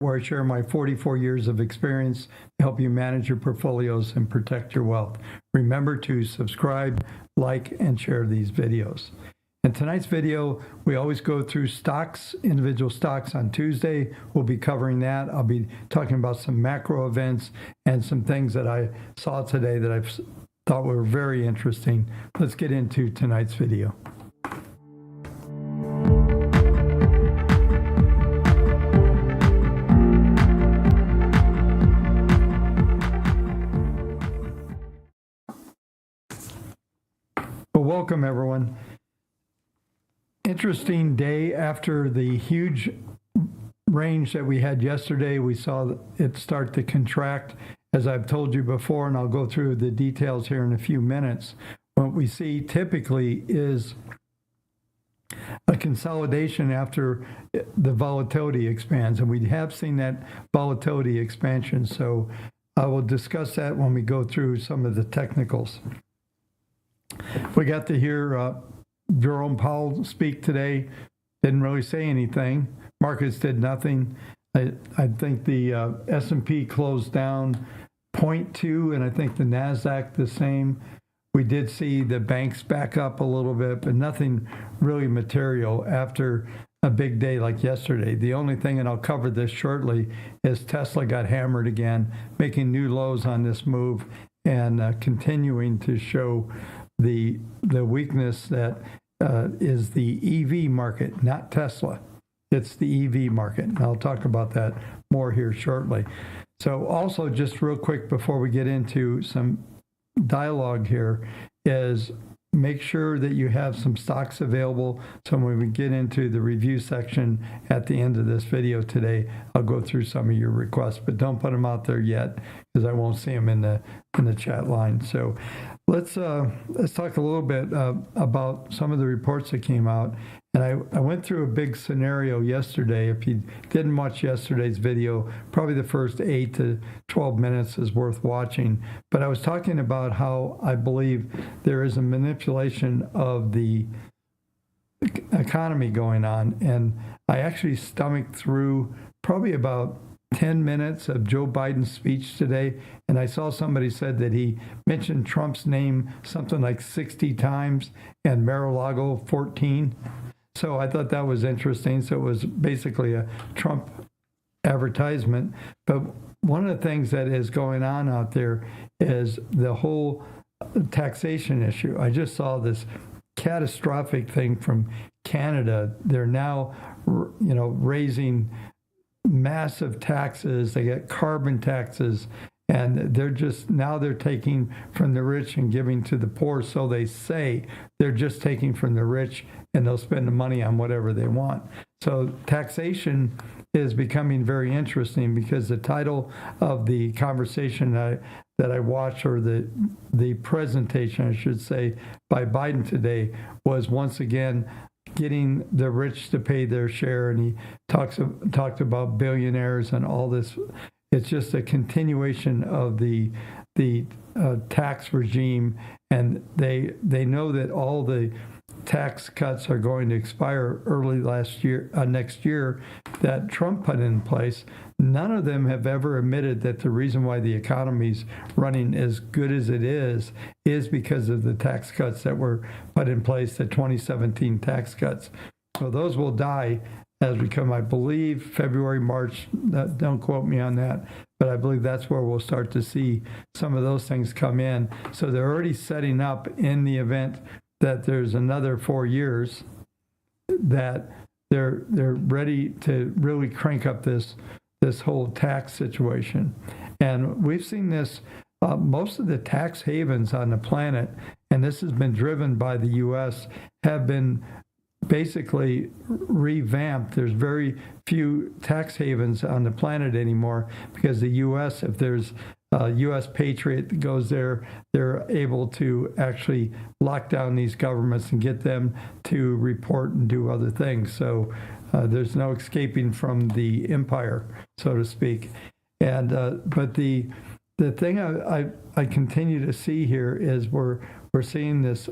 where I share my 44 years of experience to help you manage your portfolios and protect your wealth. Remember to subscribe, like, and share these videos. In tonight's video, we always go through stocks, individual stocks on Tuesday. We'll be covering that. I'll be talking about some macro events and some things that I saw today that I thought were very interesting. Let's get into tonight's video. Well, welcome everyone. Interesting day after the huge range that we had yesterday. We saw it start to contract, as I've told you before, and I'll go through the details here in a few minutes. What we see typically is a consolidation after the volatility expands, and we have seen that volatility expansion. So I will discuss that when we go through some of the technicals. We got to hear Jerome Powell speak today. Didn't really say anything. Markets did nothing. I think the S&P closed down 0.2, and I think the Nasdaq the same. We did see the banks back up a little bit, but nothing really material after a big day like yesterday. The only thing, and I'll cover this shortly, is Tesla got hammered again, making new lows on this move and continuing to show the weakness that is the EV market, not Tesla. It's the EV market. And I'll talk about that more here shortly. So also, just real quick before we get into some dialogue here, is make sure that you have some stocks available. So when we get into the review section at the end of this video today, I'll go through some of your requests, but don't put them out there yet because I won't see them in the chat line. So let's talk a little bit about some of the reports that came out. And I went through a big scenario yesterday. If you didn't watch yesterday's video, probably the first 8 to 12 minutes is worth watching. But I was talking about how I believe there is a manipulation of the economy going on. And I actually stomached through probably about 10 minutes of Joe Biden's speech today, and I saw somebody said that he mentioned Trump's name something like 60 times and Mar-a-Lago 14. So I thought that was interesting. So it was basically a Trump advertisement. But one of the things that is going on out there is the whole taxation issue. I just saw this catastrophic thing from Canada. They're now, raising massive taxes. They get carbon taxes, and they're taking from the rich and giving to the poor. So they say they're just taking from the rich, and they'll spend the money on whatever they want. So taxation is becoming very interesting because the title of the conversation that I watched, or the presentation, I should say, by Biden today was once again getting the rich to pay their share, and he talked about billionaires and all this. It's just a continuation of the tax regime, and they know that all the tax cuts are going to expire early next year that Trump put in place. None of them have ever admitted that the reason why the economy's running as good as it is because of the tax cuts that were put in place, the 2017 tax cuts. So those will die as we come, I believe, February, March. Don't quote me on that, but I believe that's where we'll start to see some of those things come in. So they're already setting up in the event that there's another 4 years that they're ready to really crank up this whole tax situation. And we've seen this, most of the tax havens on the planet, and this has been driven by the U.S., have been basically revamped. There's very few tax havens on the planet anymore because the U.S., if there's a U.S. patriot that goes there, they're able to actually lock down these governments and get them to report and do other things. So there's no escaping from the empire, so to speak. And but the thing I continue to see here is we're we're seeing this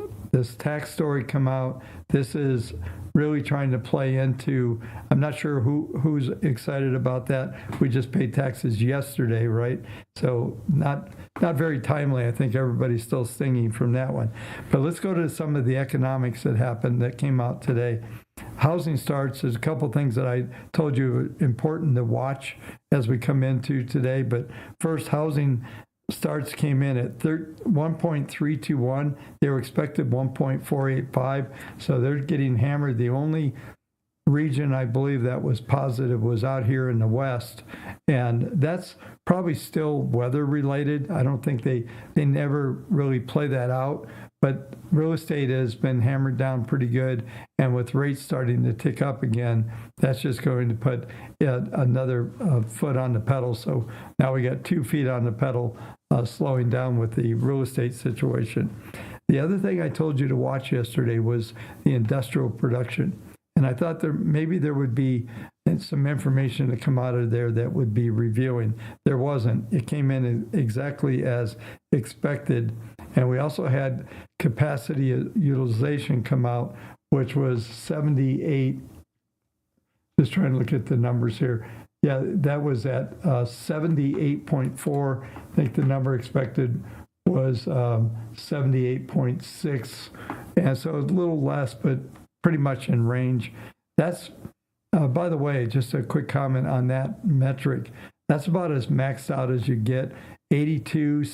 tax story come out. This is really trying to play into, I'm not sure who's excited about that. We just paid taxes yesterday, right? So not very timely. I think everybody's still stinging from that one. But let's go to some of the economics that happened that came out today. Housing starts, there's a couple things that I told you are important to watch as we come into today. But first, housing starts came in at 1.321. They were expected 1.485. So they're getting hammered. The only region I believe that was positive was out here in the West. And that's probably still weather related. I don't think they never really play that out. But real estate has been hammered down pretty good. And with rates starting to tick up again, that's just going to put another foot on the pedal. So now we got 2 feet on the pedal, slowing down with the real estate situation. The other thing I told you to watch yesterday was the industrial production. And I thought maybe there would be some information to come out of there that would be reviewing. There wasn't. It came in exactly as expected. And we also had capacity utilization come out, which was 78. Just trying to look at the numbers here. Yeah, that was at 78.4. I think the number expected was 78.6. And so a little less, but pretty much in range. That's, by the way, just a quick comment on that metric. That's about as maxed out as you get. 72,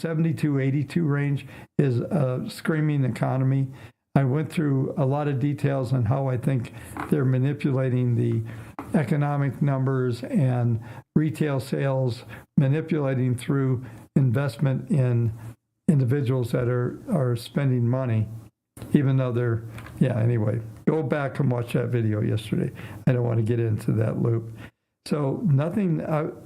82 range is a screaming economy. I went through a lot of details on how I think they're manipulating the economic numbers and retail sales, manipulating through investment in individuals that are spending money, even though they're, anyway, go back and watch that video yesterday. I don't want to get into that loop. So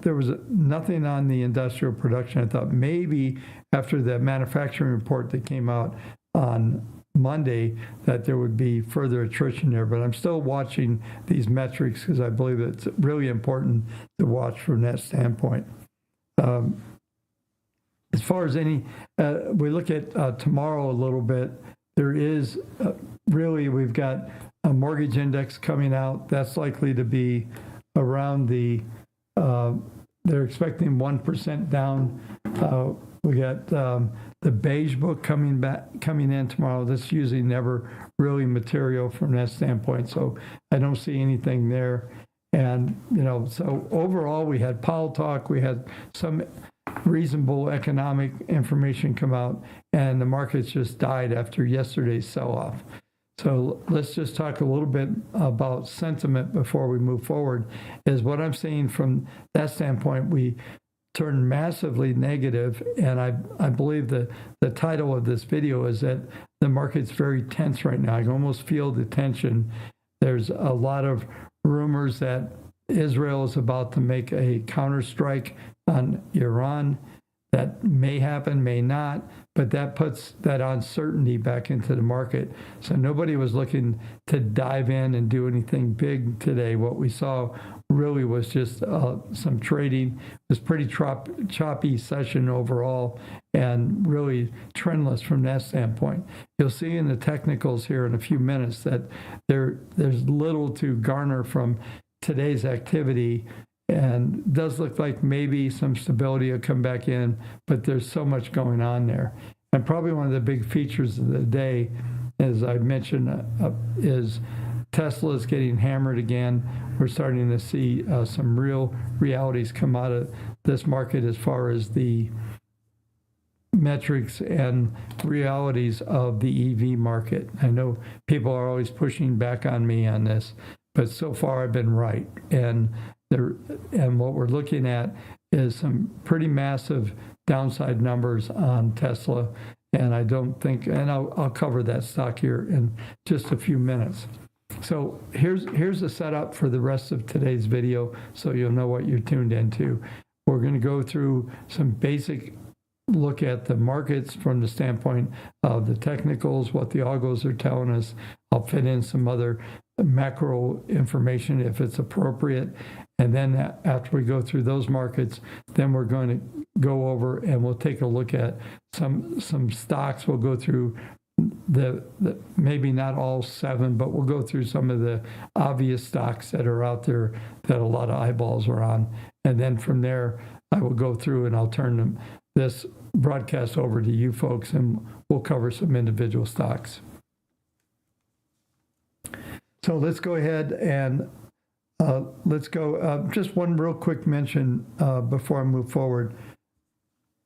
there was nothing on the industrial production. I thought maybe after the manufacturing report that came out on Monday that there would be further attrition there, but I'm still watching these metrics because I believe it's really important to watch from that standpoint. As far as we look at tomorrow a little bit, there is we've got a mortgage index coming out. That's likely to be around they're expecting 1% down. We got the beige book coming in tomorrow. That's usually never really material from that standpoint. So I don't see anything there. And, so overall we had Powell talk, we had some reasonable economic information come out, and the markets just died after yesterday's sell-off. So let's just talk a little bit about sentiment before we move forward. Is what I'm seeing from that standpoint, we turned massively negative, and I believe the title of this video is that the market's very tense right now. I can almost feel the tension. There's a lot of rumors that Israel is about to make a counterstrike on Iran. That may happen, may not, but that puts that uncertainty back into the market. So nobody was looking to dive in and do anything big today. What we saw really was just some trading. It was pretty choppy session overall and really trendless from that standpoint. You'll see in the technicals here in a few minutes that there's little to garner from today's activity. And it does look like maybe some stability will come back in, but there's so much going on there. And probably one of the big features of the day, as I mentioned, is Tesla is getting hammered again. We're starting to see some real realities come out of this market as far as the metrics and realities of the EV market. I know people are always pushing back on me on this, but so far I've been right. And what we're looking at is some pretty massive downside numbers on Tesla. And I don't think, and I'll cover that stock here in just a few minutes. So here's the setup for the rest of today's video so you'll know what you're tuned into. We're going to go through some basic look at the markets from the standpoint of the technicals, what the algos are telling us. I'll fit in some other macro information if it's appropriate. And then after we go through those markets, then we're going to go over and we'll take a look at some stocks. We'll go through maybe not all 7, but we'll go through some of the obvious stocks that are out there that a lot of eyeballs are on. And then from there, I will go through and I'll turn this broadcast over to you folks, and we'll cover some individual stocks. So let's go ahead and let's go. Just one real quick mention before I move forward.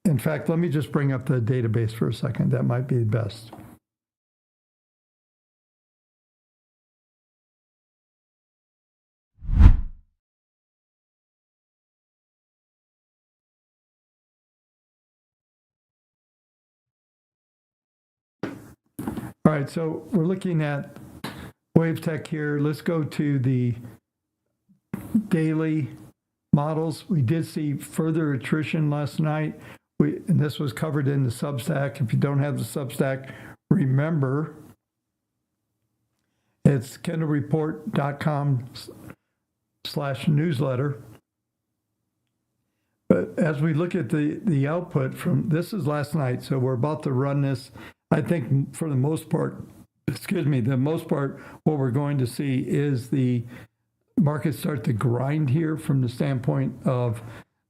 In fact, let me just bring up the database for a second. That might be best. All right, so we're looking at WaveTech here. Let's go to the daily models. We did see further attrition last night, and this was covered in the Substack. If you don't have the Substack, remember it's kendallreport.com/newsletter. But as we look at the output from this is last night, so we're about to run this. I think for the most part, what we're going to see is the market start to grind here from the standpoint of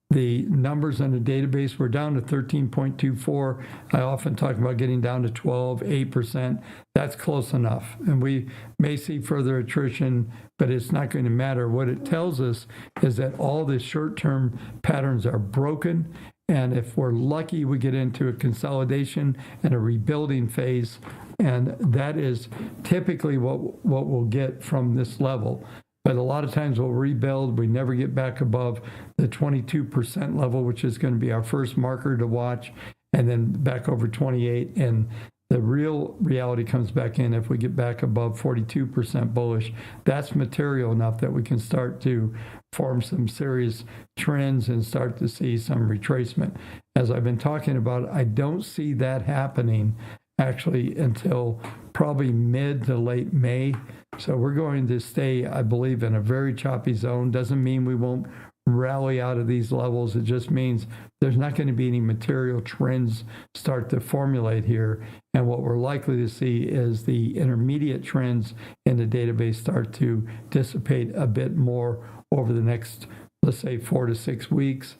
the numbers in the database. We're down to 13.24. I often talk about getting down to 12, 8%. That's close enough. And we may see further attrition, but it's not going to matter. What it tells us is that all the short-term patterns are broken. And if we're lucky, we get into a consolidation and a rebuilding phase. And that is typically what we'll get from this level. But a lot of times we'll rebuild. We never get back above the 22% level, which is going to be our first marker to watch, and then back over 28. And the real reality comes back in if we get back above 42% bullish. That's material enough that we can start to form some serious trends and start to see some retracement. As I've been talking about, I don't see that happening actually until probably mid to late May. So we're going to stay, I believe, in a very choppy zone. Doesn't mean we won't rally out of these levels. It just means there's not going to be any material trends start to formulate here. And what we're likely to see is the intermediate trends in the database start to dissipate a bit more over the next, let's say, 4 to 6 weeks.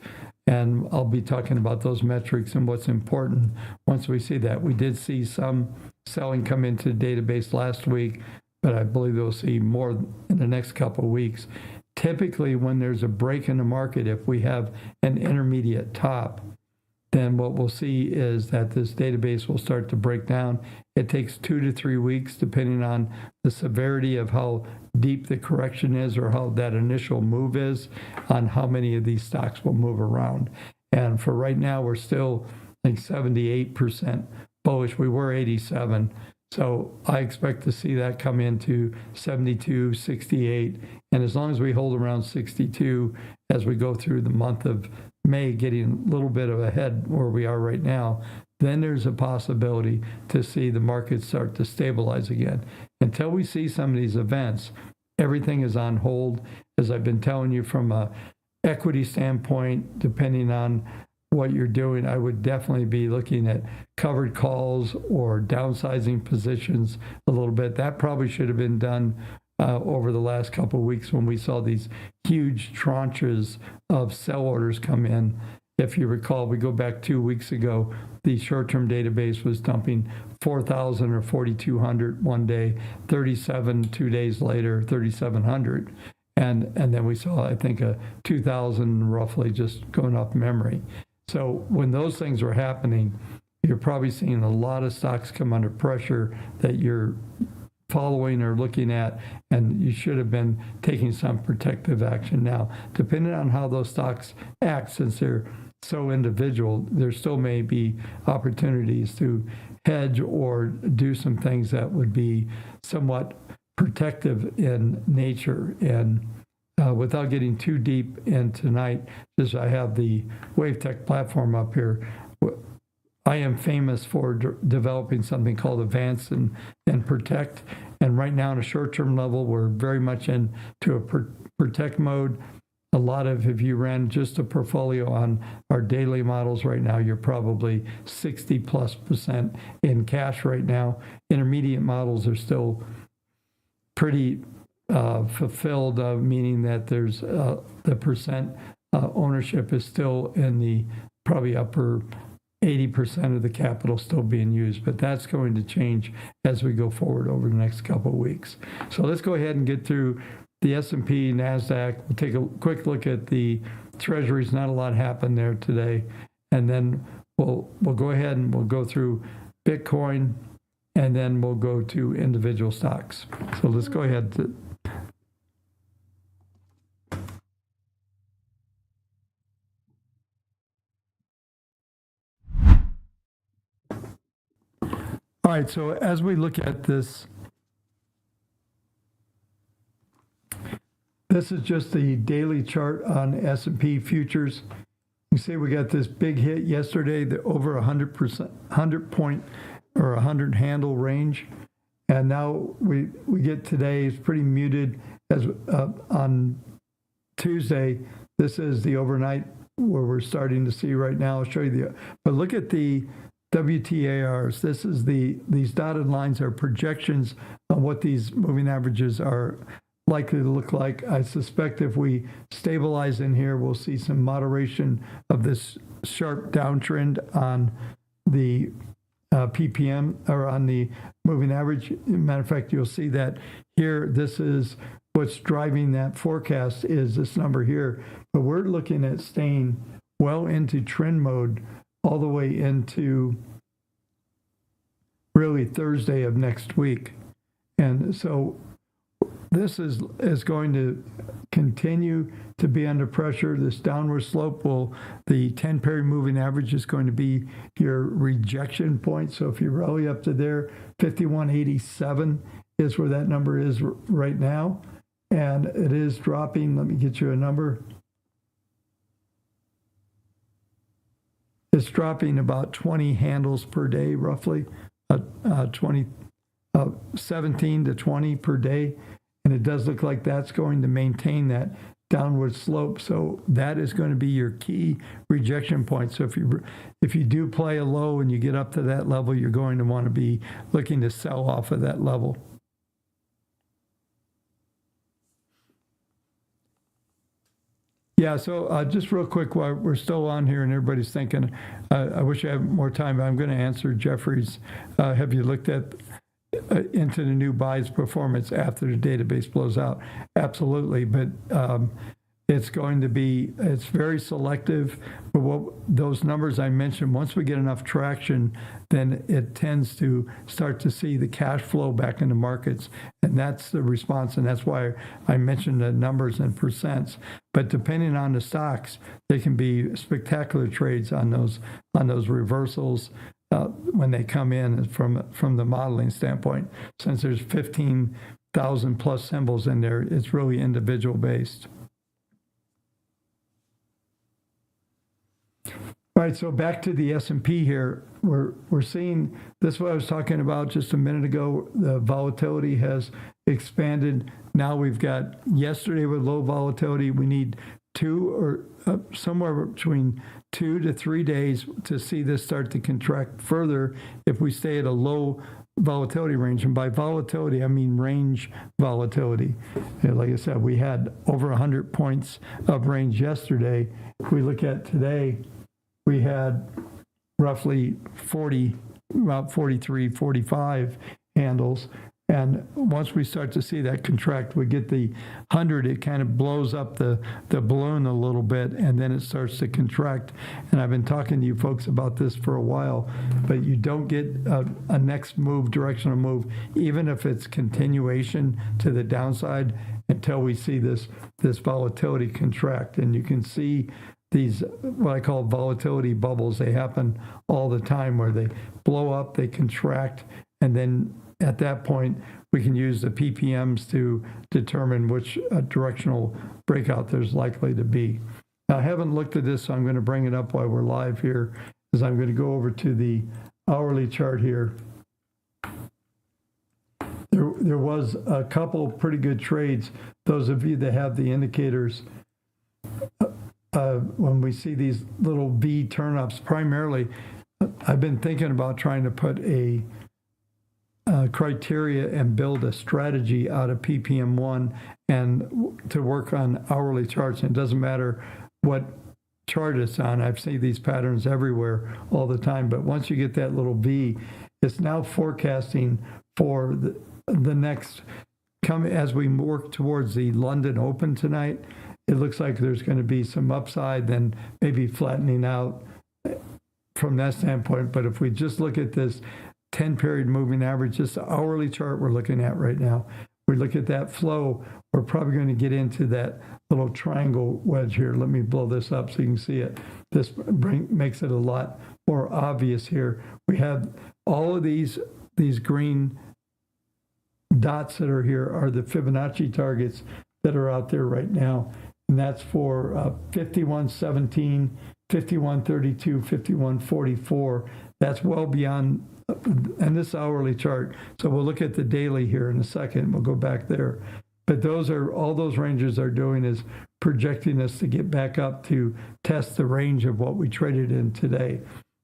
And I'll be talking about those metrics and what's important once we see that. We did see some selling come into the database last week, but I believe we'll see more in the next couple of weeks. Typically, when there's a break in the market, if we have an intermediate top, then what we'll see is that this database will start to break down. It takes 2 to 3 weeks, depending on the severity of how deep the correction is or how that initial move is, on how many of these stocks will move around. And for right now, we're still like 78% bullish. We were 87. So I expect to see that come into 72, 68. And as long as we hold around 62 as we go through the month of May, getting a little bit of ahead where we are right now, then there's a possibility to see the market start to stabilize again. Until we see some of these events, everything is on hold. As I've been telling you, from a equity standpoint, depending on what you're doing, I would definitely be looking at covered calls or downsizing positions a little bit. That probably should have been done over the last couple of weeks when we saw these huge tranches of sell orders come in. If you recall, we go back 2 weeks ago, the short-term database was dumping 4,000 or 4,200 one day, 37 2 days later, 3,700. And then we saw, I think, a 2,000 roughly, just going off memory. So when those things were happening, you're probably seeing a lot of stocks come under pressure that you're following or looking at, and you should have been taking some protective action. Now, depending on how those stocks act, since they're so individual, there still may be opportunities to hedge or do some things that would be somewhat protective in nature. And without getting too deep in tonight, just I have the WaveTech platform up here. I am famous for developing something called Advance and Protect. And right now, on a short-term level, we're very much into a protect mode. a lot of, if you ran just a portfolio on our daily models right now, you're probably 60+% in cash right now. Intermediate models are still pretty fulfilled, meaning that there's the percent ownership is still in the probably upper 80% of the capital still being used, but that's going to change as we go forward over the next couple of weeks. So let's go ahead and get through the S&P, Nasdaq. We'll take a quick look at the Treasuries. Not a lot happened there today, and then we'll go ahead and we'll go through Bitcoin, and then we'll go to individual stocks. So let's go ahead. All right, so as we look at this, this is just the daily chart on S&P futures. You see we got this big hit yesterday, the over 100%, 100 point or 100 handle range. And now we get today is pretty muted as on Tuesday. This is the overnight where we're starting to see right now. I'll show you but look at the WTARs. This is these dotted lines are projections on what these moving averages are likely to look like. I suspect if we stabilize in here, we'll see some moderation of this sharp downtrend on the PPM or on the moving average. Matter of fact, you'll see that here, this is what's driving that forecast is this number here. But we're looking at staying well into trend mode all the way into really Thursday of next week. And so this is going to continue to be under pressure. This downward slope the 10 period moving average is going to be your rejection point. So if you rally up to there, 51.87 is where that number is right now. And it is dropping. Let me get you a number. It's dropping about 20 handles per day, roughly 17 to 20 per day. And it does look like that's going to maintain that downward slope. So that is going to be your key rejection point. So if you do play a low and you get up to that level, you're going to want to be looking to sell off of that level. Yeah, so just real quick, while we're still on here and everybody's thinking, I wish I had more time, but I'm going to answer Jeffrey's. Have you looked at into the new buys performance after the database blows out? Absolutely, but it's going to be, it's very selective. But what those numbers I mentioned, once we get enough traction, then it tends to start to see the cash flow back into markets. And that's the response. And that's why I mentioned the numbers and percents. But depending on the stocks, they can be spectacular trades on those reversals when they come in from the modeling standpoint. Since there's 15,000 plus symbols in there, it's really individual based. All right, so back to the S&P here. We're seeing this is what I was talking about just a minute ago. The volatility has expanded. Now we've got yesterday with low volatility. We need somewhere between 2 to 3 days to see this start to contract further if we stay at a low volatility range. And by volatility, I mean range volatility. And like I said, we had over 100 points of range yesterday. If we look at today, we had roughly 40, about 43, 45 handles. And once we start to see that contract, we get the 100, it kind of blows up the balloon a little bit, and then it starts to contract. And I've been talking to you folks about this for a while, but you don't get a next move, directional move, even if it's continuation to the downside until we see this volatility contract. And you can see these, what I call volatility bubbles, they happen all the time where they blow up, they contract, and then at that point, we can use the PPMs to determine which directional breakout there's likely to be. Now, I haven't looked at this, so I'm going to bring it up while we're live here, as I'm going to go over to the hourly chart here. There was a couple pretty good trades. Those of you that have the indicators, when we see these little V turn-ups, primarily, I've been thinking about trying to put a criteria and build a strategy out of PPM1 and to work on hourly charts. And it doesn't matter what chart it's on. I've seen these patterns everywhere all the time. But once you get that little V, it's now forecasting for the next, as we work towards the London Open tonight, it looks like there's going to be some upside, then maybe flattening out from that standpoint. But if we just look at this 10-period moving average, just the hourly chart we're looking at right now, we look at that flow, we're probably going to get into that little triangle wedge here. Let me blow this up so you can see it. This makes it a lot more obvious here. We have all of these green dots that are here are the Fibonacci targets that are out there right now. And that's for 5117, 5132, 5144. That's well beyond, and this hourly chart. So we'll look at the daily here in a second. We'll go back there. But those are, all those ranges are doing is projecting us to get back up to test the range of what we traded in today.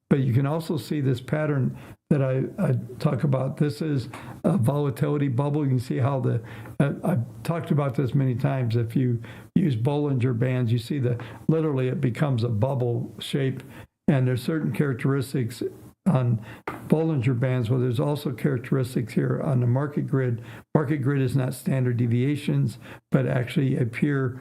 But you can also see this pattern that I talk about. This is a volatility bubble. You can see how I've talked about this many times. If you use Bollinger Bands, you see literally it becomes a bubble shape. And there's certain characteristics on Bollinger Bands, well, there's also characteristics here on the market grid. Market grid is not standard deviations, but actually a pure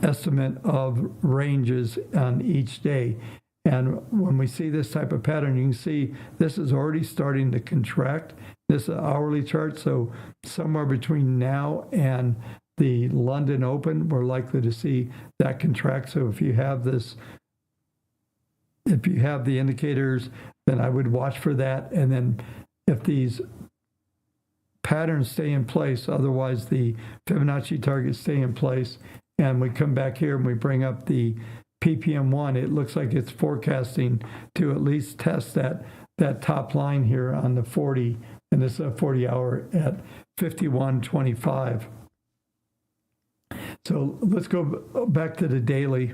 estimate of ranges on each day. And when we see this type of pattern, you can see this is already starting to contract. This is an hourly chart, so somewhere between now and the London Open, we're likely to see that contract. So if you have this, if you have the indicators, then I would watch for that. And then if these patterns stay in place, otherwise the Fibonacci targets stay in place, and we come back here and we bring up the PPM1, it looks like it's forecasting to at least test that top line here on the 40, and this is a 40-hour at 51.25. So let's go back to the daily.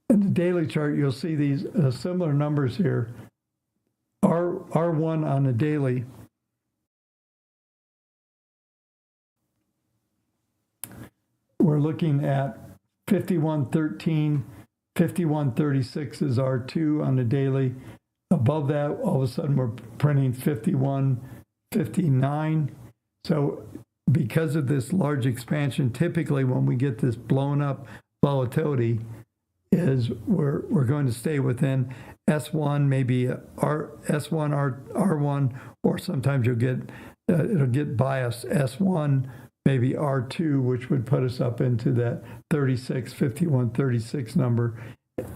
In the daily chart, you'll see these similar numbers here. R1 on the daily. We're looking at 51.13, 51.36 is R2 on the daily. Above that, all of a sudden, we're printing 51.59. So because of this large expansion, typically when we get this blown up volatility, is we're going to stay within S1, maybe S1, R1, or sometimes you'll get, it'll get biased S1, maybe R2, which would put us up into that 36, 51, 36 number.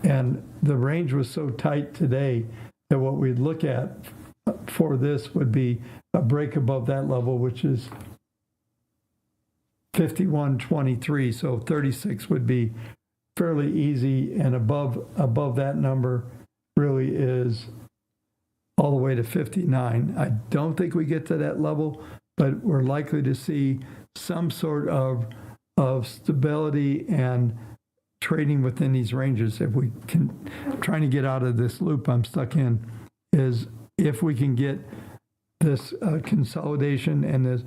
And the range was so tight today that what we'd look at for this would be a break above that level, which is 51.23. So 36 would be fairly easy, and above that number really is all the way to 59. I don't think we get to that level, but we're likely to see some sort of stability and trading within these ranges. If we can, trying to get out of this loop I'm stuck in, is if we can get this consolidation and the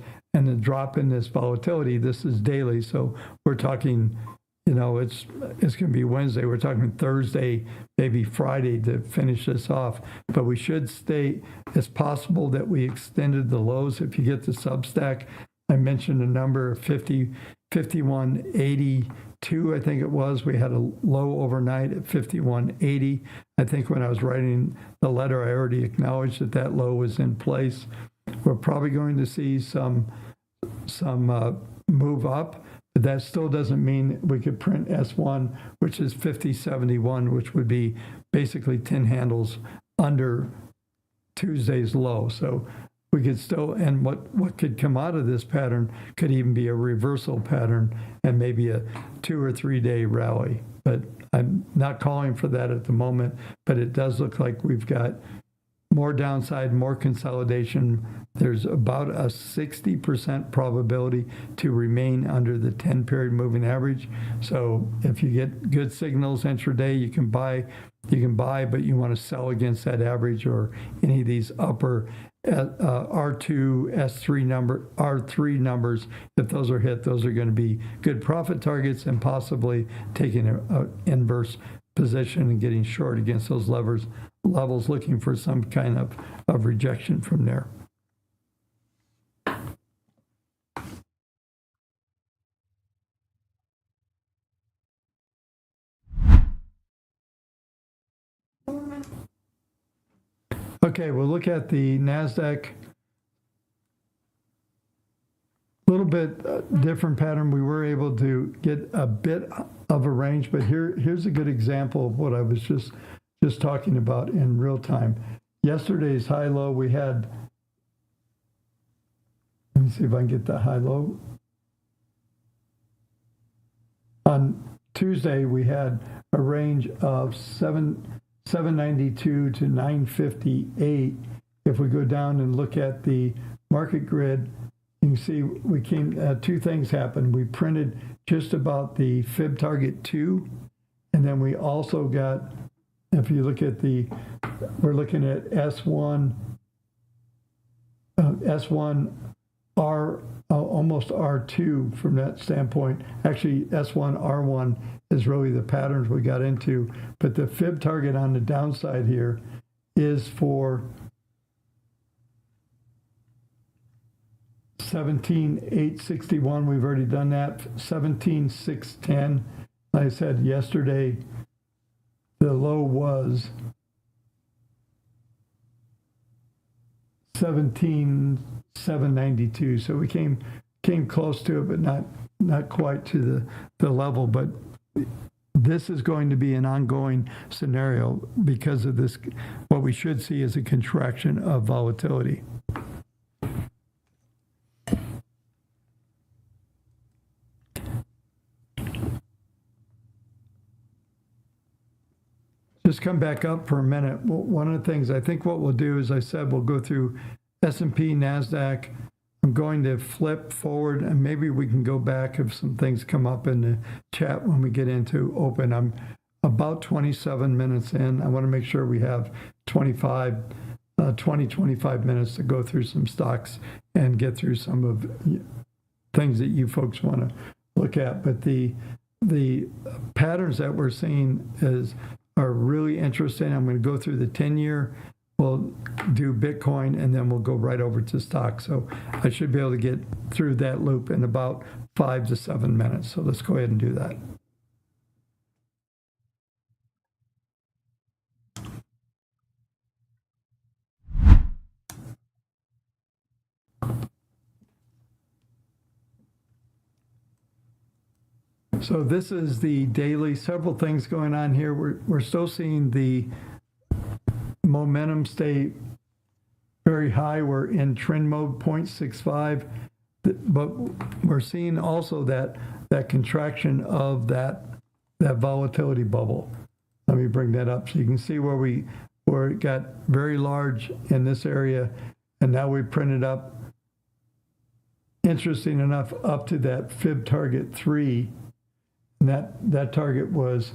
drop in this volatility. This is daily, so we're talking, you know, it's going to be Wednesday. We're talking Thursday, maybe Friday to finish this off. But we should stay. It's possible that we extended the lows. If you get the Substack, I mentioned a number of 51.82, I think it was. We had a low overnight at 51.80. I think when I was writing the letter, I already acknowledged that low was in place. We're probably going to see some move up, but that still doesn't mean we could print S1, which is 50.71, which would be basically 10 handles under Tuesday's low. So we could still, and what could come out of this pattern could even be a reversal pattern and maybe a 2 or 3 day rally. But I'm not calling for that at the moment, but it does look like we've got more downside, more consolidation. There's about a 60% probability to remain under the 10-period moving average. So if you get good signals intraday, you can buy, but you want to sell against that average or any of these upper R2, R3 numbers. If those are hit, those are going to be good profit targets and possibly taking an inverse position and getting short against those levels, looking for some kind of rejection from there. Okay, we'll look at the Nasdaq. A little bit different pattern. We were able to get a bit of a range, but here's a good example of what I was just talking about in real time. Yesterday's high-low, we had, let me see if I can get the high-low. On Tuesday, we had a range of 792 to 958. If we go down and look at the market grid, you can see we came, two things happened. We printed just about the fib target 2, and then we also got, if you look at we're looking at S1 R, almost R2 from that standpoint. Actually, S1 R1 is really the patterns we got into, but the fib target on the downside here is for 17,861. We've already done that. 17,610. Like I said yesterday, the low was 17,792. So we came close to it, but not quite to the level. But this is going to be an ongoing scenario because of this. What we should see is a contraction of volatility. Just come back up for a minute. One of the things I think what we'll do, as I said, we'll go through S&P, Nasdaq. I'm going to flip forward, and maybe we can go back if some things come up in the chat when we get into open. I'm about 27 minutes in. I want to make sure we have 25 minutes to go through some stocks and get through some of things that you folks want to look at. But the patterns that we're seeing are really interesting. I'm going to go through the 10-year. We'll do Bitcoin, and then we'll go right over to stock. So I should be able to get through that loop in about 5 to 7 minutes. So let's go ahead and do that. So this is the daily, several things going on here. We're still seeing the momentum stay very high. We're in trend mode, 0.65, but we're seeing also that contraction of that volatility bubble. Let me bring that up so you can see where it got very large in this area, and now we printed up, interesting enough, up to that fib target 3. And that target was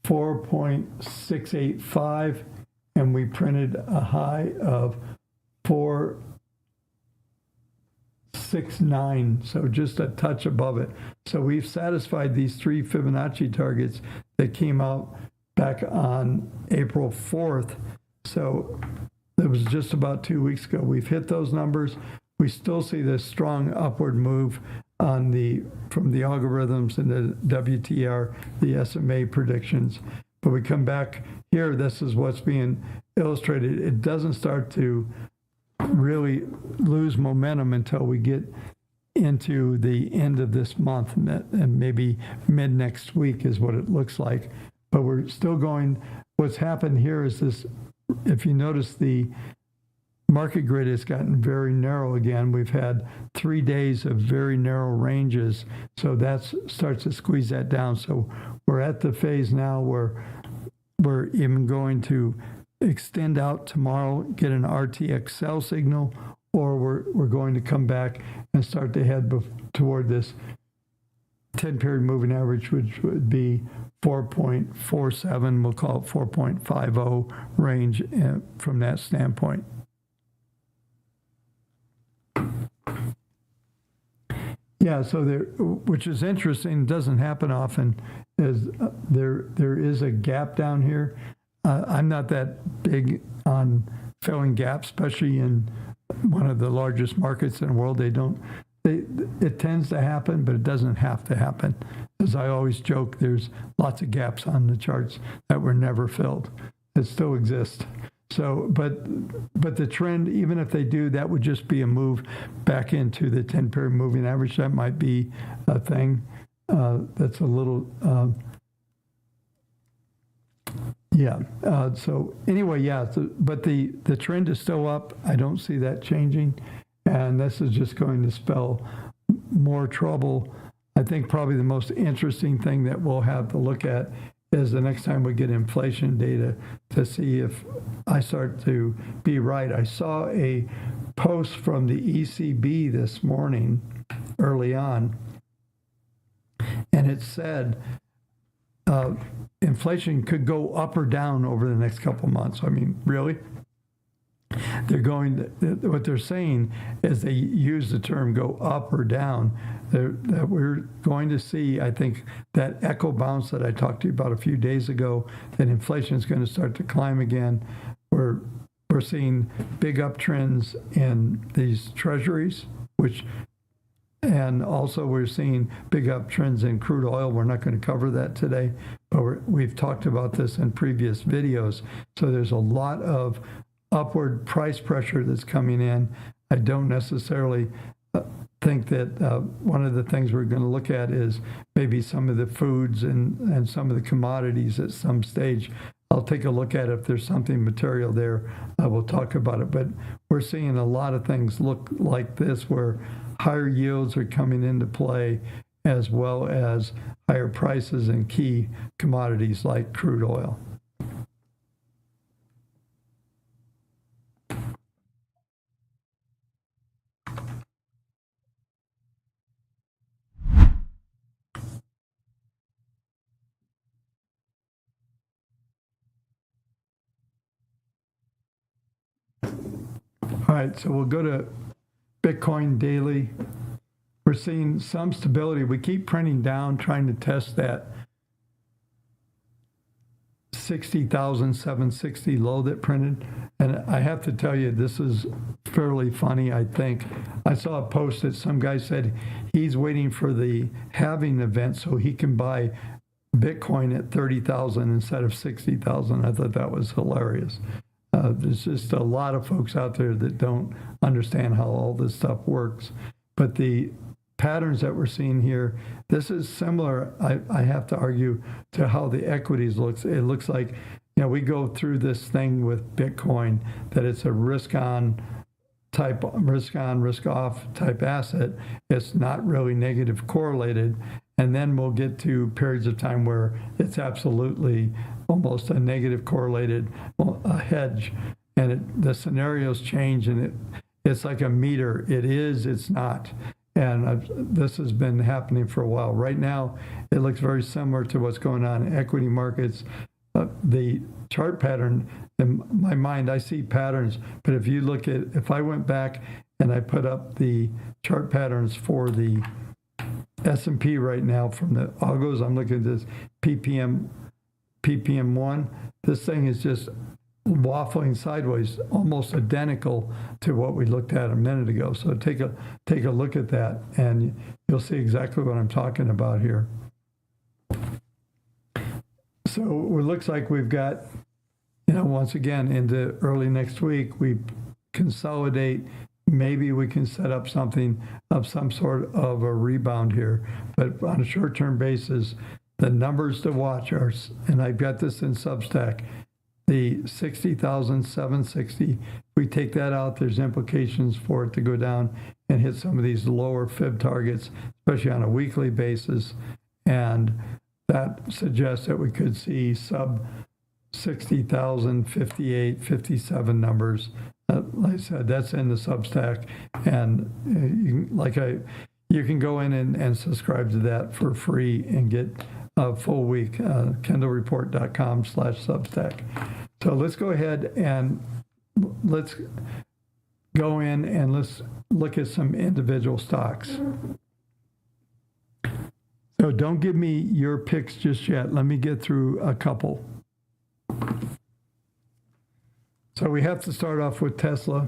4.685, and we printed a high of 4.69, so just a touch above it. So we've satisfied these 3 Fibonacci targets that came out back on April 4th. So it was just about 2 weeks ago. We've hit those numbers. We still see this strong upward move from the algorithms and the WTR, the SMA predictions. But we come back here, this is what's being illustrated. It doesn't start to really lose momentum until we get into the end of this month, and maybe mid next week is what it looks like. But we're still going. What's happened here is this, if you notice, the market grid has gotten very narrow again. We've had 3 days of very narrow ranges, so that starts to squeeze that down. So we're at the phase now where we're even going to extend out tomorrow, get an RTX sell signal, or we're going to come back and start to head toward this 10-period moving average, which would be 4.47, we'll call it 4.50 range from that standpoint. Yeah, so which is interesting, doesn't happen often, is there is a gap down here. I'm not that big on filling gaps, especially in one of the largest markets in the world. It tends to happen, but it doesn't have to happen. As I always joke, there's lots of gaps on the charts that were never filled. It still exists. So, but the trend, even if they do, that would just be a move back into the 10-period moving average. That might be a thing that's a little, so anyway, but the trend is still up. I don't see that changing. And this is just going to spell more trouble. I think probably the most interesting thing that we'll have to look at is the next time we get inflation data to see if I start to be right. I saw a post from the ECB this morning, early on, and it said inflation could go up or down over the next couple of months. I mean, really? What they're saying is they use the term go up or down. That we're going to see, I think, that echo bounce that I talked to you about a few days ago, that inflation is going to start to climb again. We're seeing big uptrends in these treasuries, and also we're seeing big uptrends in crude oil. We're not going to cover that today, but we've talked about this in previous videos. So there's a lot of upward price pressure that's coming in. I don't necessarily think that one of the things we're going to look at is maybe some of the foods and some of the commodities at some stage. I'll take a look at it. If there's something material there, I will talk about it. But we're seeing a lot of things look like this, where higher yields are coming into play, as well as higher prices in key commodities like crude oil. All right, so we'll go to Bitcoin daily. We're seeing some stability. We keep printing down, trying to test that 60,760 low that printed. And I have to tell you, this is fairly funny, I think. I saw a post that some guy said he's waiting for the halving event so he can buy Bitcoin at 30,000 instead of 60,000. I thought that was hilarious. There's just a lot of folks out there that don't understand how all this stuff works. But the patterns that we're seeing here, this is similar, I have to argue, to how the equities looks. It looks like, we go through this thing with Bitcoin, that it's a risk on, risk off type asset. It's not really negative correlated. And then we'll get to periods of time where it's absolutely almost a negative correlated a hedge. And the scenarios change, and it's like a meter. It is, it's not. And this has been happening for a while. Right now, it looks very similar to what's going on in equity markets. The chart pattern, in my mind, I see patterns. But if you look at, if I went back and I put up the chart patterns for the S&P right now from the algos, I'm looking at this PPM1. This thing is just waffling sideways, almost identical to what we looked at a minute ago. So take a look at that, and you'll see exactly what I'm talking about here. So it looks like we've got, once again, into early next week, we consolidate. Maybe we can set up something of some sort of a rebound here. But on a short-term basis, the numbers to watch are, and I've got this in Substack, the 60,760. If we take that out, there's implications for it to go down and hit some of these lower fib targets, especially on a weekly basis. And that suggests that we could see sub 60,000, 58, 57 numbers. Like I said, that's in the Substack, and you can go in and subscribe to that for free and get a full week. KendallReport.com/Substack. So let's go ahead and let's go in and let's look at some individual stocks. So don't give me your picks just yet. Let me get through a couple. So we have to start off with Tesla.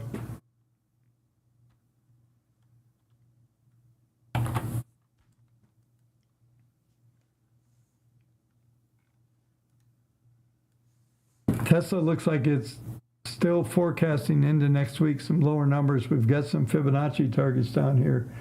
Tesla looks like it's still forecasting into next week some lower numbers. We've got some Fibonacci targets down here.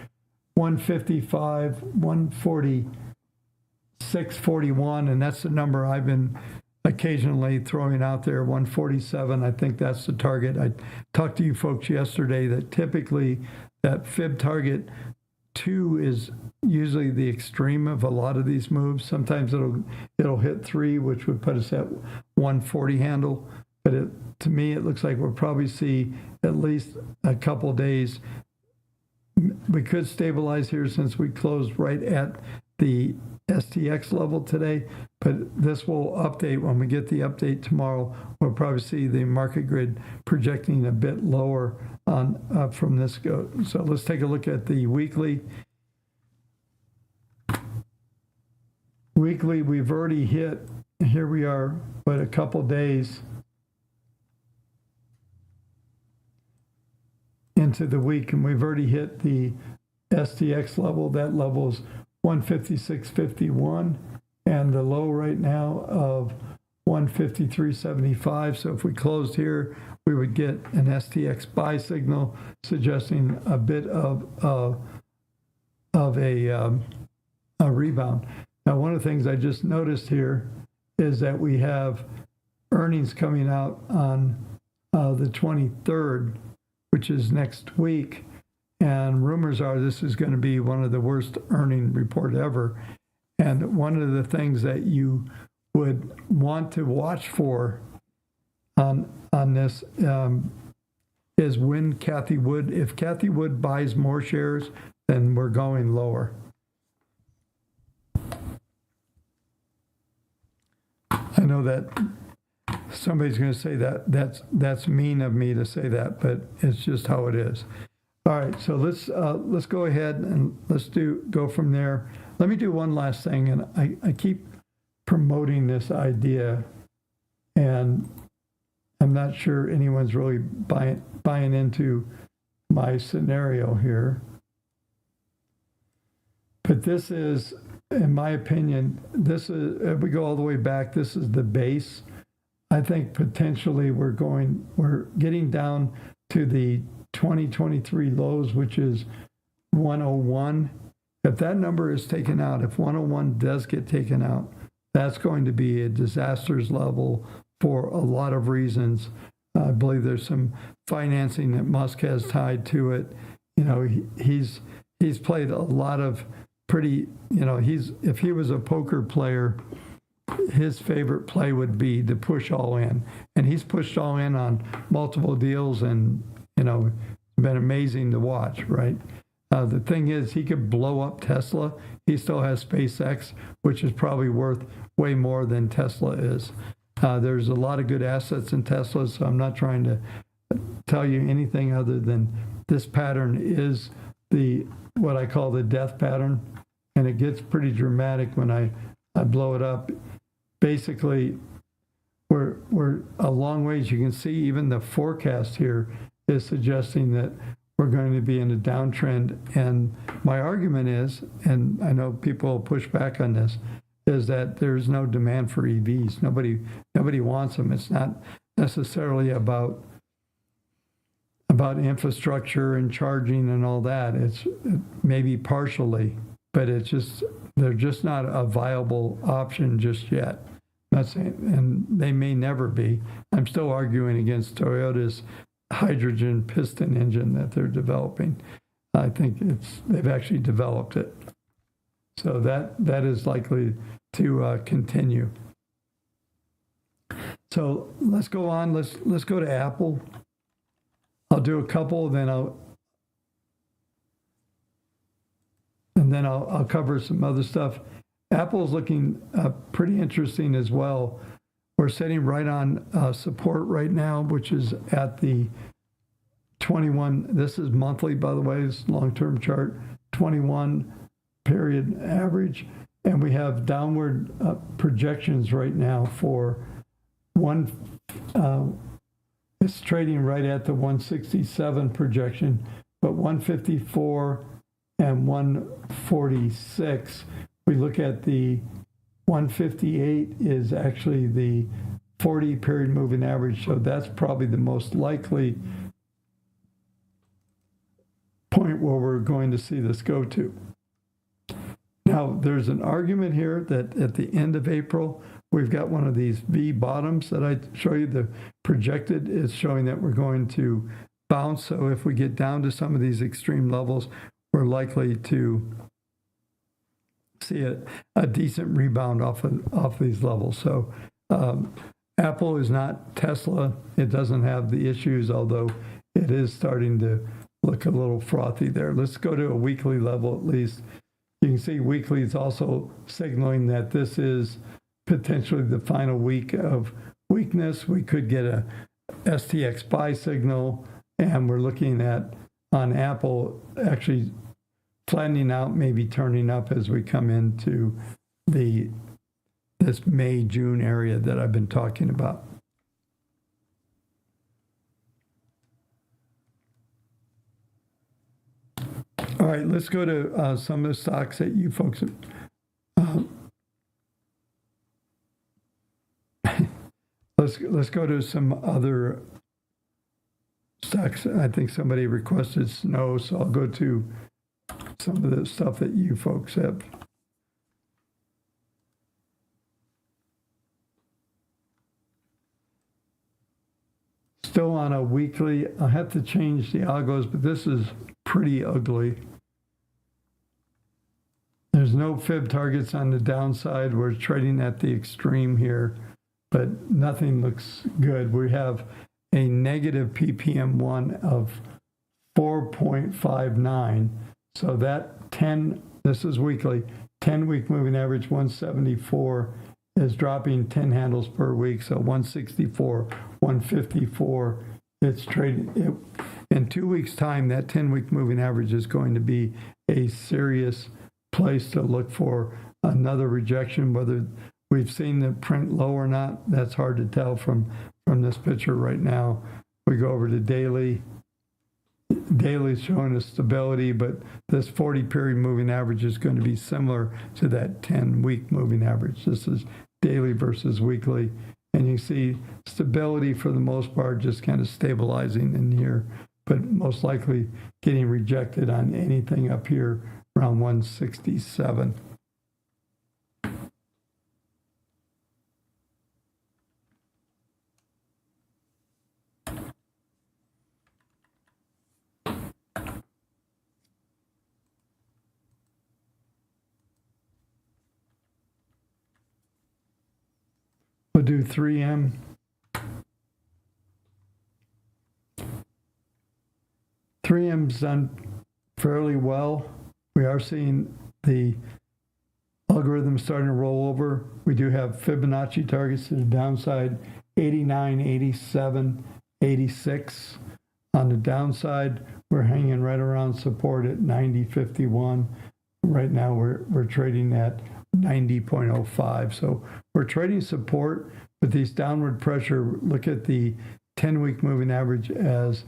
155, 146, 41, and that's the number I've been occasionally throwing out there. 147, I think that's the target. I talked to you folks yesterday that typically that fib target 2 is usually the extreme of a lot of these moves. Sometimes it'll hit 3, which would put us at 140 handle. But to me, it looks like we'll probably see at least a couple days. We could stabilize here since we closed right at the STX level today, but this will update when we get the update tomorrow. We'll probably see the market grid projecting a bit lower on from this go. So let's take a look at the weekly. Weekly, we've already hit, here we are, but a couple days into the week, and we've already hit the STX level. That level's 156.51, and the low right now of 153.75. So if we closed here, we would get an STX buy signal, suggesting a bit of a rebound. Now, one of the things I just noticed here is that we have earnings coming out on the 23rd, which is next week. And rumors are this is going to be one of the worst earning report ever. And one of the things that you would want to watch for on this is when Cathie Wood, if Cathie Wood buys more shares, then we're going lower. I know that somebody's going to say that's mean of me to say that, but it's just how it is. All right, so let's go ahead and let's go from there. Let me do one last thing, and I keep promoting this idea, and I'm not sure anyone's really buying into my scenario here. But this is, in my opinion, this is, if we go all the way back, this is the base. I think potentially we're getting down to the 2023 lows, which is 101. If that number is taken out, if 101 does get taken out, that's going to be a disastrous level for a lot of reasons. I believe there's some financing that Musk has tied to it. You know, he's played a lot of pretty, you know, if he was a poker player, his favorite play would be to push all in. And he's pushed all in on multiple deals, and, you know, been amazing to watch, right? The thing is, he could blow up Tesla. He still has SpaceX, which is probably worth way more than Tesla is. There's a lot of good assets in Tesla, so I'm not trying to tell you anything other than this pattern is what I call the death pattern, and it gets pretty dramatic when I blow it up. Basically, we're a long ways. You can see even the forecast here is suggesting that we're going to be in a downtrend. And my argument is, and I know people will push back on this, is that there's no demand for EVs. Nobody wants them. It's not necessarily about infrastructure and charging and all that. It's maybe partially, but they're just not a viable option just yet. I'm not saying, and they may never be. I'm still arguing against Toyota's hydrogen piston engine that they're developing. I think they've actually developed it. So that is likely to continue. So let's go on. Let's go to Apple. I'll do a couple, then I'll cover some other stuff. Apple's looking pretty interesting as well. We're sitting right on support right now, which is at the 21. This is monthly, by the way. It's long-term chart. 21 period average, and we have downward projections right now for one. It's trading right at the 167 projection, but 154 and 146. We look at the 158 is actually the 40 period moving average, so that's probably the most likely point where we're going to see this go to. Now, there's an argument here that at the end of April, we've got one of these V bottoms that I show you. The projected is showing that we're going to bounce. So if we get down to some of these extreme levels, we're likely to see a decent rebound off these levels. So Apple is not Tesla. It doesn't have the issues, although it is starting to look a little frothy there. Let's go to a weekly level at least. You can see weekly is also signaling that this is potentially the final week of weakness. We could get a STX buy signal, and we're looking at on Apple actually flattening out, maybe turning up as we come into this May-June area that I've been talking about. All right, let's go to some of the stocks that you folks have. Let's go to some other stocks. I think somebody requested snow, so I'll go to some of the stuff that you folks have. Still on a weekly. I have to change the algos, but this is pretty ugly. There's no fib targets on the downside. We're trading at the extreme here, but nothing looks good. We have a negative PPM1 of 4.59. So that 10, this is weekly, 10-week moving average 174 is dropping 10 handles per week. So 164, 154, it's trading. In 2 weeks' time, that 10-week moving average is going to be a serious place to look for another rejection. Whether we've seen the print low or not, that's hard to tell from this picture right now. We go over to daily. Daily's showing a stability, but this 40-period moving average is going to be similar to that 10-week moving average. This is daily versus weekly. And you see stability for the most part, just kind of stabilizing in here, but most likely getting rejected on anything up here around 167. We'll do 3M. M's done fairly well. We are seeing the algorithm starting to roll over. We do have Fibonacci targets to the downside, 89, 87, 86. On the downside, we're hanging right around support at 90.51. Right now, we're trading at 90.05. So we're trading support with these downward pressure. Look at the 10-week moving average as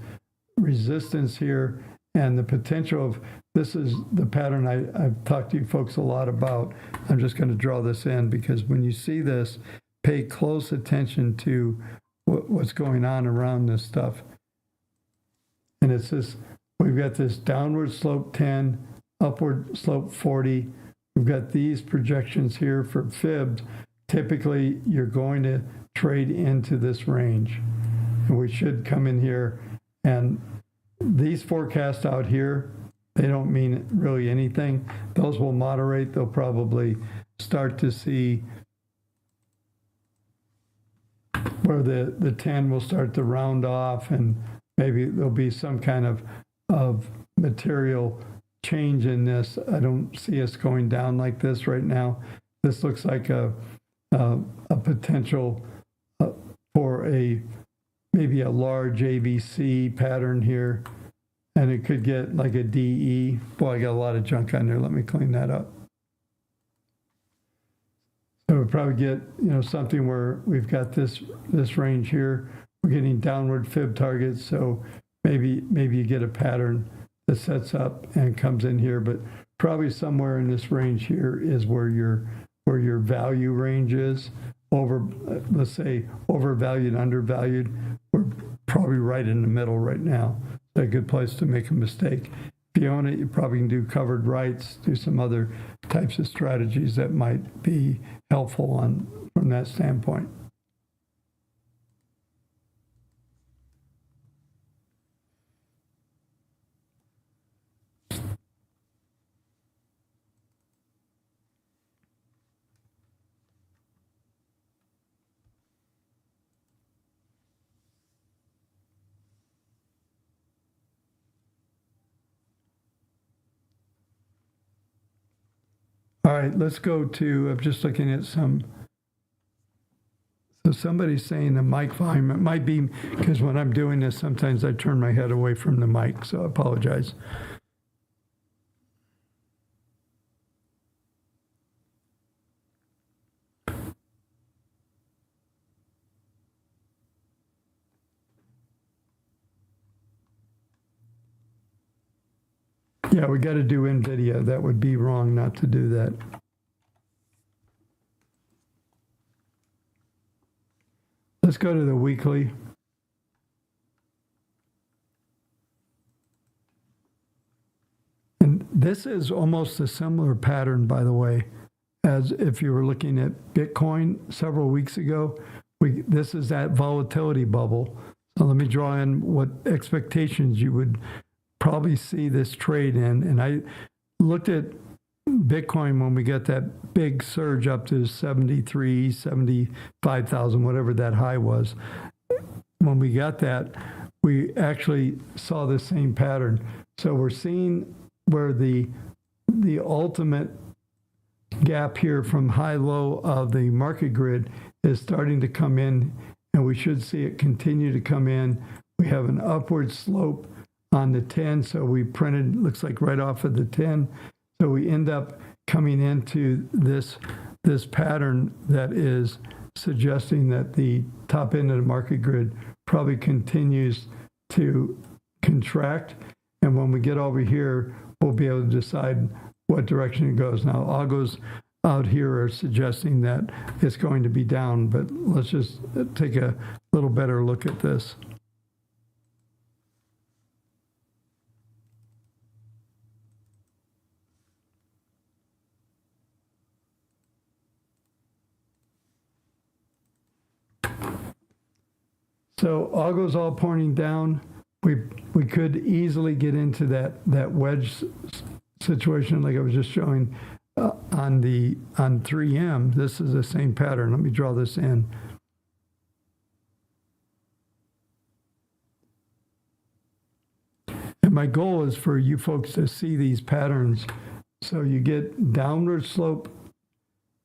resistance here, and the potential of this is the pattern I've talked to you folks a lot about. I'm just going to draw this in because when you see this, pay close attention to what's going on around this stuff. And it's this, we've got this downward slope 10, upward slope 40. We've got these projections here for fibs. Typically, you're going to trade into this range. And we should come in here. And these forecasts out here, they don't mean really anything. Those will moderate. They'll probably start to see where the 10 will start to round off, and maybe there'll be some kind of material change in this. I don't see us going down like this right now. This looks like a potential for maybe a large ABC pattern here, and it could get like a DE. Boy, I got a lot of junk on there. Let me clean that up. So we'll probably get, something where we've got this range here. We're getting downward fib targets, so maybe you get a pattern that sets up and comes in here, but probably somewhere in this range here is where your value range is. Let's say overvalued, undervalued. We're probably right in the middle right now. It's a good place to make a mistake. If you own it, you probably can do covered rights, do some other types of strategies that might be helpful from that standpoint. All right, let's go to, I'm just looking at so somebody's saying the mic volume, it might be because when I'm doing this, sometimes I turn my head away from the mic, so I apologize. Yeah, we got to do Nvidia. That would be wrong not to do that. Let's go to the weekly. And this is almost a similar pattern, by the way, as if you were looking at Bitcoin several weeks ago. This is that volatility bubble. So let me draw in what expectations you would probably see this trade in. And I looked at Bitcoin when we got that big surge up to 73, 75,000, whatever that high was. When we got that, we actually saw the same pattern. So we're seeing where the ultimate gap here from high-low of the market grid is starting to come in, and we should see it continue to come in. We have an upward slope on the 10, so we printed, looks like right off of the 10. So we end up coming into this pattern that is suggesting that the top end of the market grid probably continues to contract. And when we get over here, we'll be able to decide what direction it goes. Now, algos out here are suggesting that it's going to be down, but let's just take a little better look at this. So algo's all pointing down. We could easily get into that wedge situation like I was just showing on 3M. This is the same pattern. Let me draw this in. And my goal is for you folks to see these patterns. So you get downward slope.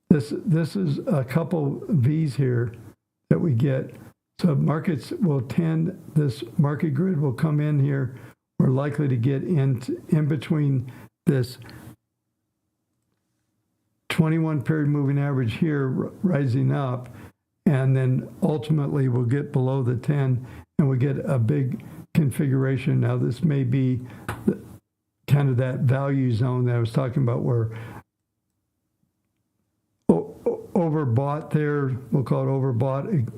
This is a couple V's here that we get. So markets will tend, this market grid will come in here. We're likely to get in between this 21 period moving average here rising up, and then ultimately we'll get below the 10 and we get a big configuration. Now this may be kind of that value zone that I was talking about where overbought there, we'll call it overbought,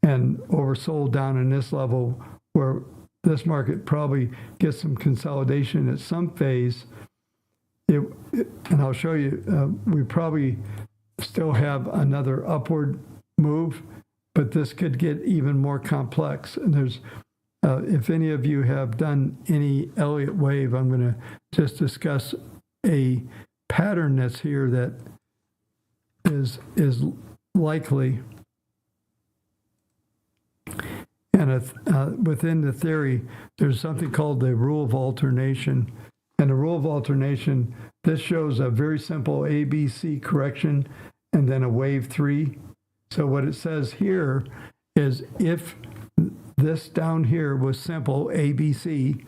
and oversold down in this level where this market probably gets some consolidation at some phase. And I'll show you, we probably still have another upward move, but this could get even more complex. And there's, if any of you have done any Elliott wave, I'm going to just discuss a pattern that's here that is likely. And within the theory, there's something called the rule of alternation. And the rule of alternation, this shows a very simple ABC correction and then a wave 3. So what it says here is if this down here was simple ABC,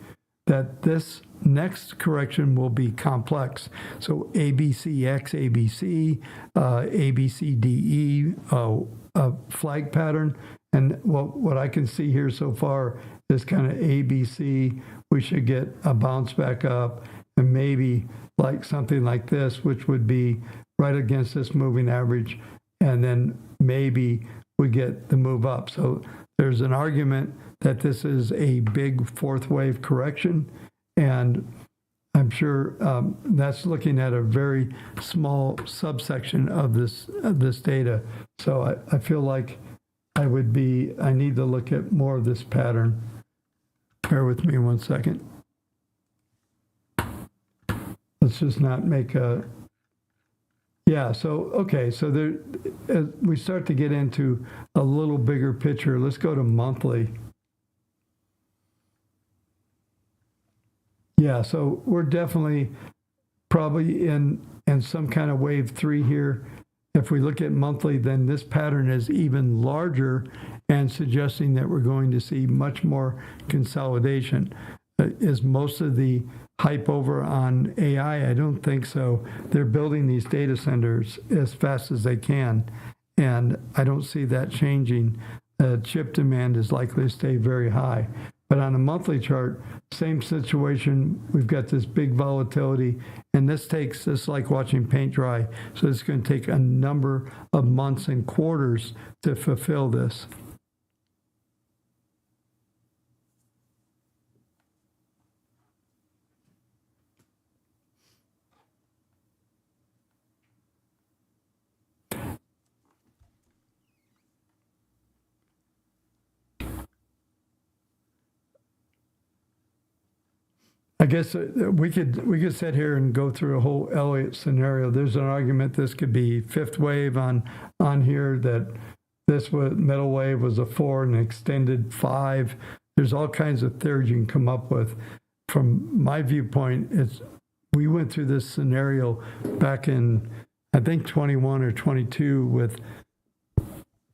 that this next correction will be complex. So ABCX, ABC, ABCDE, a flag pattern. And what I can see here so far is kind of ABC. We should get a bounce back up and maybe like something like this, which would be right against this moving average. And then maybe we get the move up. So there's an argument that this is a big fourth wave correction. And I'm sure that's looking at a very small subsection of this data. So I feel like I need to look at more of this pattern. Bear with me 1 second. Let's just not make a, yeah, so, okay, so there, as we start to get into a little bigger picture. Let's go to monthly. Yeah, so we're definitely probably in some kind of wave 3 here. If we look at monthly, then this pattern is even larger and suggesting that we're going to see much more consolidation. Is most of the hype over on AI? I don't think so. They're building these data centers as fast as they can, and I don't see that changing. Chip demand is likely to stay very high. But on a monthly chart, same situation. We've got this big volatility, and this like watching paint dry. So it's going to take a number of months and quarters to fulfill this. I guess we could sit here and go through a whole Elliott scenario. There's an argument this could be fifth wave on here, that this middle wave was a 4 and extended 5. There's all kinds of theories you can come up with. From my viewpoint, we went through this scenario back in, I think, 21 or 22 with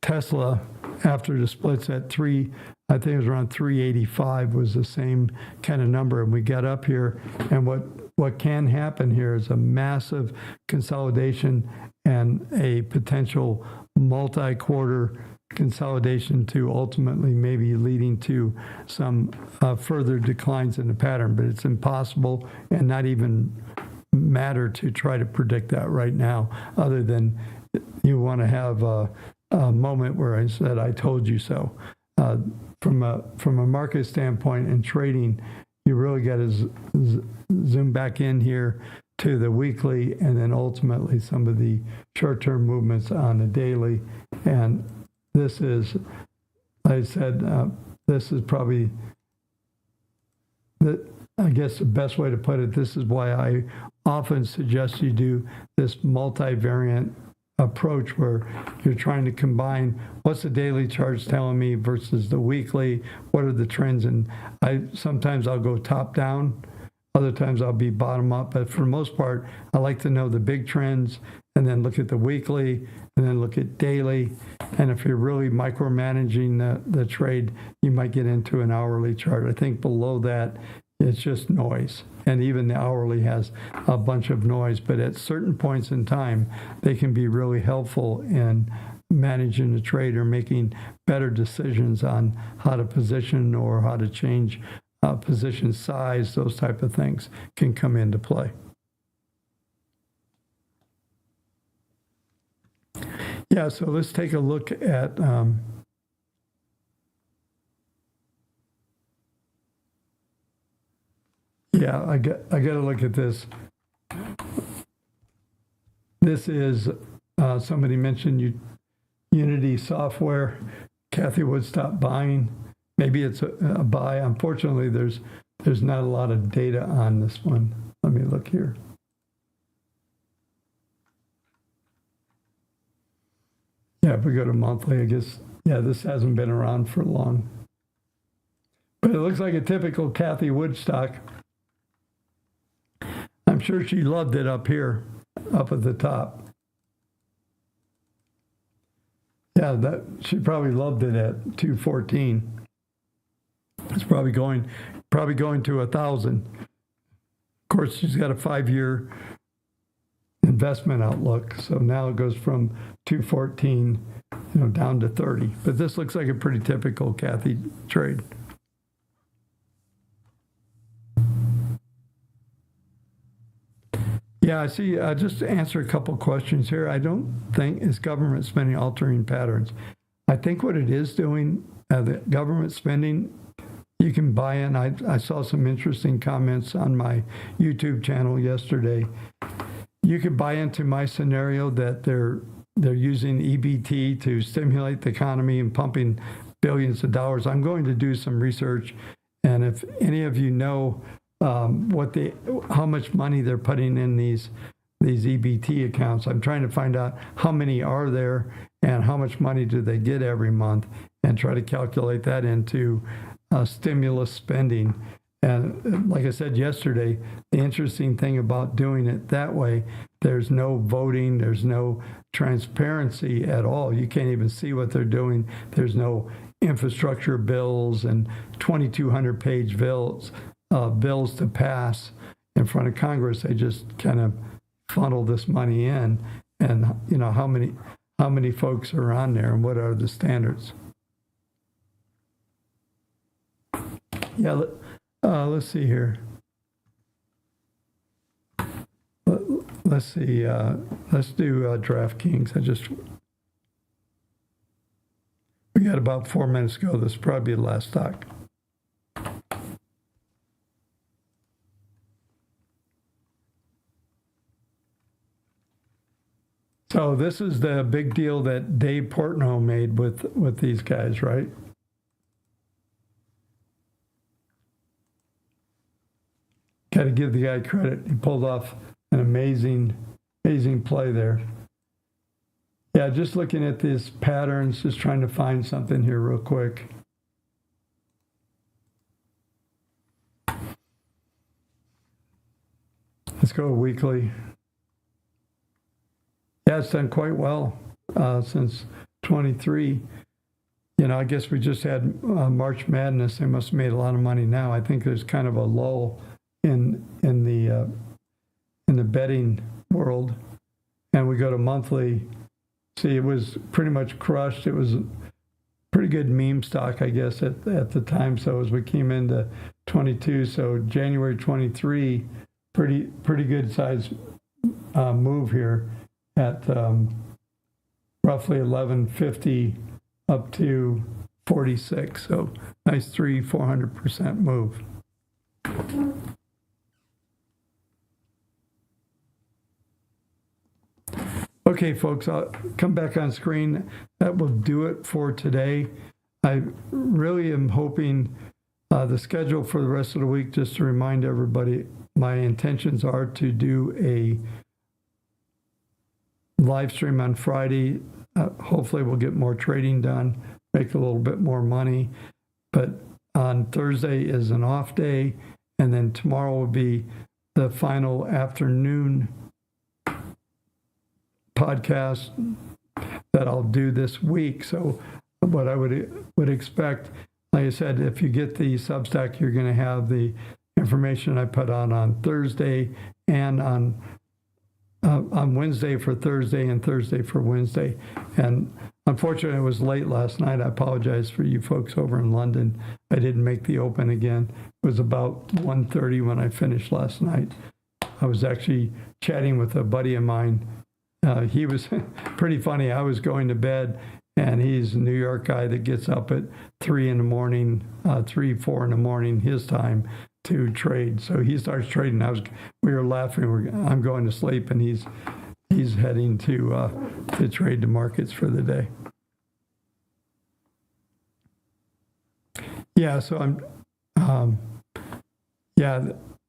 Tesla after the splits at 3. I think it was around 385 was the same kind of number. And we got up here, and what can happen here is a massive consolidation and a potential multi-quarter consolidation to ultimately maybe leading to some further declines in the pattern. But it's impossible and not even matter to try to predict that right now, other than you want to have a moment where I said, I told you so. From a market standpoint and trading, you really got to zoom back in here to the weekly, and then ultimately some of the short-term movements on the daily. And this is, like I said, this is probably I guess the best way to put it. This is why I often suggest you do this multivariant approach, where you're trying to combine what's the daily charts telling me versus the weekly, what are the trends. And sometimes I'll go top down, other times I'll be bottom up, but for the most part I like to know the big trends and then look at the weekly and then look at daily. And if you're really micromanaging the trade, you might get into an hourly chart. I think below that it's just noise. And even the hourly has a bunch of noise, but at certain points in time, they can be really helpful in managing the trade or making better decisions on how to position or how to change position size. Those type of things can come into play. Yeah, so let's take a look at yeah, I got to look at this. This is somebody mentioned Unity software. Kathy would stop buying. Maybe it's a buy. Unfortunately, there's not a lot of data on this one. Let me look here. Yeah, if we go to monthly, I guess, yeah, this hasn't been around for long. looks like a typical Kathy Woodstock. I'm sure she loved it up here, up at the top. Yeah, she probably loved it at 214. It's probably going to 1,000. Of course, she's got a 5-year investment outlook, so now it goes from 214, down to 30. But this looks like a pretty typical Kathy trade. Yeah, I see. Just to answer a couple questions here. I don't think is government spending altering patterns. I think what it is doing, the government spending, you can buy in. I saw some interesting comments on my YouTube channel yesterday. You could buy into my scenario that they're using EBT to stimulate the economy and pumping billions of dollars. I'm going to do some research, and if any of you know how much money they're putting in these EBT accounts, I'm trying to find out how many are there and how much money do they get every month, and try to calculate that into stimulus spending. And like I said yesterday, the interesting thing about doing it that way, there's no voting, there's no transparency at all. You can't even see what they're doing. There's no infrastructure bills and 2,200-page bills to pass in front of Congress. They just kind of funnel this money in, and how many folks are on there and what are the standards. Yeah. Let's see here. Let's see. Let's do DraftKings. We got about 4 minutes to go. This will probably be the last stock. So this is the big deal that Dave Portnoy made with these guys, right? Got to give the guy credit. He pulled off an amazing play there. Yeah, just looking at these patterns, just trying to find something here real quick. Let's go weekly. Yeah, it's done quite well since 23. I guess we just had March Madness. They must have made a lot of money now. I think there's kind of a lull in the betting world, and we go to monthly. See, it was pretty much crushed. It was a pretty good meme stock, I guess, at the time. So as we came into 22, so January 23, pretty good size move here at roughly 1150 up to 46. So nice 400% move. Okay, folks, I'll come back on screen. That will do it for today. I really am hoping the schedule for the rest of the week, just to remind everybody, my intentions are to do a live stream on Friday. Hopefully we'll get more trading done, make a little bit more money. But on Thursday is an off day, and then tomorrow will be the final afternoon podcast that I'll do this week. So what I would expect, like I said, if you get the Substack, you're going to have the information I put on Thursday and on Wednesday for Thursday and Thursday for Wednesday. And unfortunately, it was late last night. I apologize for you folks over in London. I didn't make the open again. It was about 1:30 when I finished last night. I was actually chatting with a buddy of mine. He was pretty funny. I was going to bed, and he's a New York guy that gets up at 3 in the morning, 4 in the morning, his time, to trade. So he starts trading. We were laughing. I'm going to sleep, and he's heading to trade the markets for the day. Yeah. So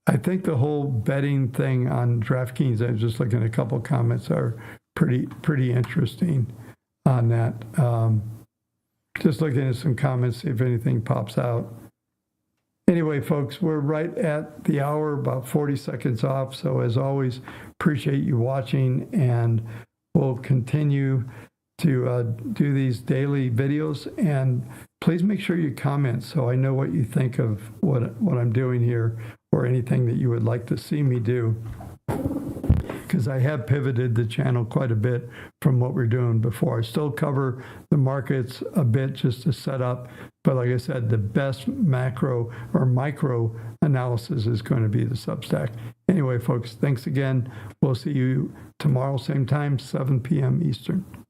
I think the whole betting thing on DraftKings, I was just looking at a couple of comments, are pretty interesting on that. Just looking at some comments, see if anything pops out. Anyway, folks, we're right at the hour, about 40 seconds off. So as always, appreciate you watching, and we'll continue to do these daily videos. And please make sure you comment so I know what you think of what I'm doing here, or anything that you would like to see me do, because I have pivoted the channel quite a bit from what we're doing before. I still cover the markets a bit just to set up, but like I said, the best macro or micro analysis is going to be the Substack. Anyway, folks, thanks again. We'll see you tomorrow, same time, 7 p.m. Eastern.